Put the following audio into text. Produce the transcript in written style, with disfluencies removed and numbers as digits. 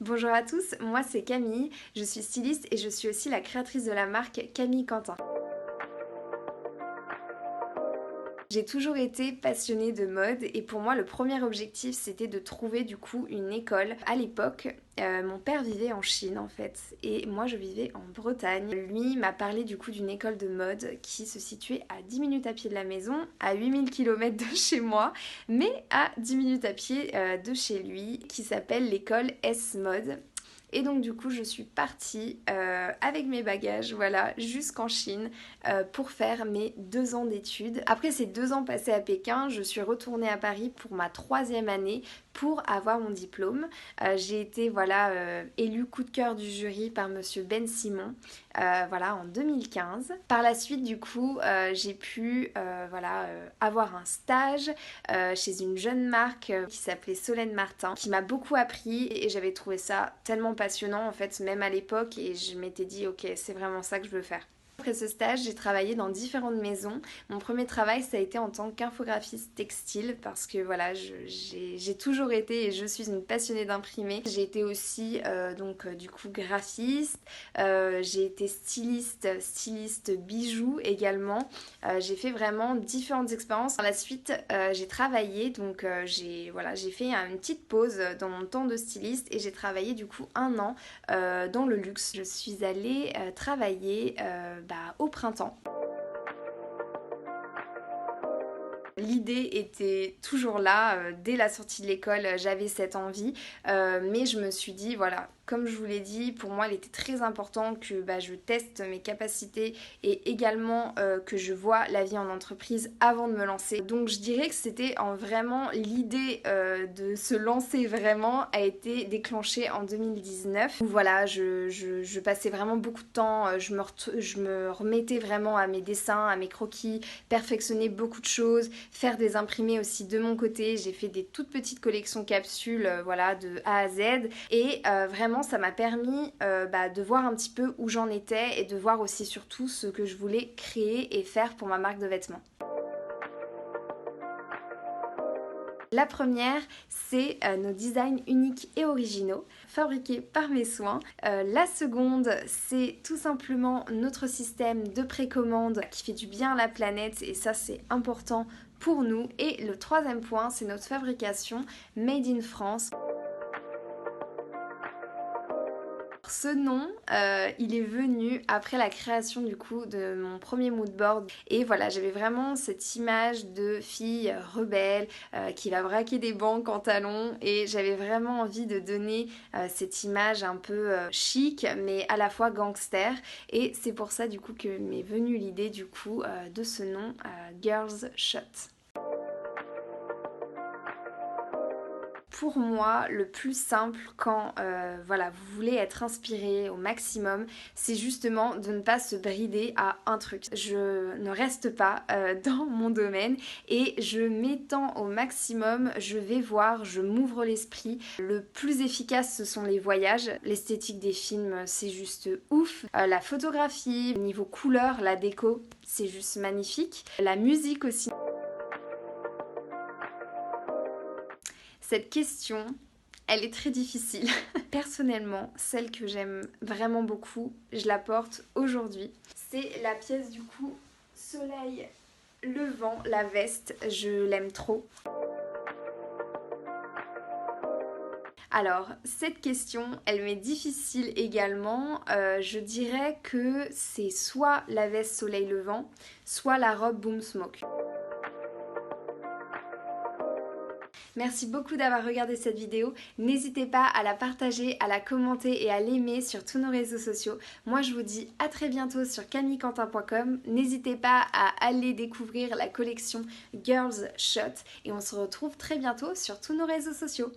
Bonjour à tous, moi c'est Camille, je suis styliste et je suis aussi la créatrice de la marque Camille Quentin. J'ai toujours été passionnée de mode et pour moi le premier objectif c'était de trouver du coup une école. À l'époque, mon père vivait en Chine en fait et moi je vivais en Bretagne. Lui m'a parlé du coup d'une école de mode qui se situait à 10 minutes à pied de la maison, à 8000 km de chez moi, mais à 10 minutes à pied de chez lui, qui s'appelle l'école S-Mode. Et donc du coup je suis partie avec mes bagages, voilà, jusqu'en Chine pour faire mes 2 ans d'études. Après ces 2 ans passés à Pékin, je suis retournée à Paris pour ma 3e année pour avoir mon diplôme. J'ai été élue coup de cœur du jury par monsieur Ben Simon en 2015. Par la suite du coup j'ai pu avoir un stage chez une jeune marque qui s'appelait Solène Martin, qui m'a beaucoup appris et j'avais trouvé ça tellement passionnant en fait, même à l'époque, et je m'étais dit ok, c'est vraiment ça que je veux faire. Après ce stage, j'ai travaillé dans différentes maisons. Mon premier travail, ça a été en tant qu'infographiste textile parce que voilà, j'ai toujours été et je suis une passionnée d'imprimer. J'ai été aussi du coup graphiste, j'ai été styliste bijoux également. J'ai fait vraiment différentes expériences. Par la suite, j'ai travaillé, j'ai fait une petite pause dans mon temps de styliste et j'ai travaillé du coup 1 an dans le luxe. Je suis allée travailler au printemps. L'idée était toujours là, dès la sortie de l'école, j'avais cette envie, mais je me suis dit, voilà, comme je vous l'ai dit, pour moi il était très important que je teste mes capacités et également que je vois la vie en entreprise avant de me lancer. Donc je dirais que c'était vraiment l'idée de se lancer vraiment a été déclenchée en 2019. Où, voilà, je passais vraiment beaucoup de temps, je me remettais vraiment à mes dessins, à mes croquis, perfectionnais beaucoup de choses, faire des imprimés aussi de mon côté. J'ai fait des toutes petites collections capsules de A à Z et vraiment ça m'a permis de voir un petit peu où j'en étais et de voir aussi surtout ce que je voulais créer et faire pour ma marque de vêtements. La première, c'est nos designs uniques et originaux, fabriqués par mes soins. La seconde, c'est tout simplement notre système de précommande qui fait du bien à la planète et ça c'est important pour nous. Et le troisième point, c'est notre fabrication Made in France. Ce nom, il est venu après la création du coup de mon premier moodboard et voilà, j'avais vraiment cette image de fille rebelle qui va braquer des banques en talons et j'avais vraiment envie de donner cette image un peu chic mais à la fois gangster et c'est pour ça du coup que m'est venue l'idée du coup de ce nom Girls Shot. Pour moi, le plus simple quand vous voulez être inspiré au maximum, c'est justement de ne pas se brider à un truc. Je ne reste pas dans mon domaine et je m'étends au maximum, je vais voir, je m'ouvre l'esprit. Le plus efficace, ce sont les voyages. L'esthétique des films, c'est juste ouf. La photographie, niveau couleur, la déco, c'est juste magnifique. La musique aussi. Cette question, elle est très difficile. Personnellement, celle que j'aime vraiment beaucoup, je la porte aujourd'hui. C'est la pièce du coup Soleil Levant, la veste, je l'aime trop. Alors, cette question, elle m'est difficile également. Je dirais que c'est soit la veste Soleil Levant, soit la robe Boom Smoke. Merci beaucoup d'avoir regardé cette vidéo. N'hésitez pas à la partager, à la commenter et à l'aimer sur tous nos réseaux sociaux. Moi, je vous dis à très bientôt sur camillequentin.com. N'hésitez pas à aller découvrir la collection Girls Shot et on se retrouve très bientôt sur tous nos réseaux sociaux.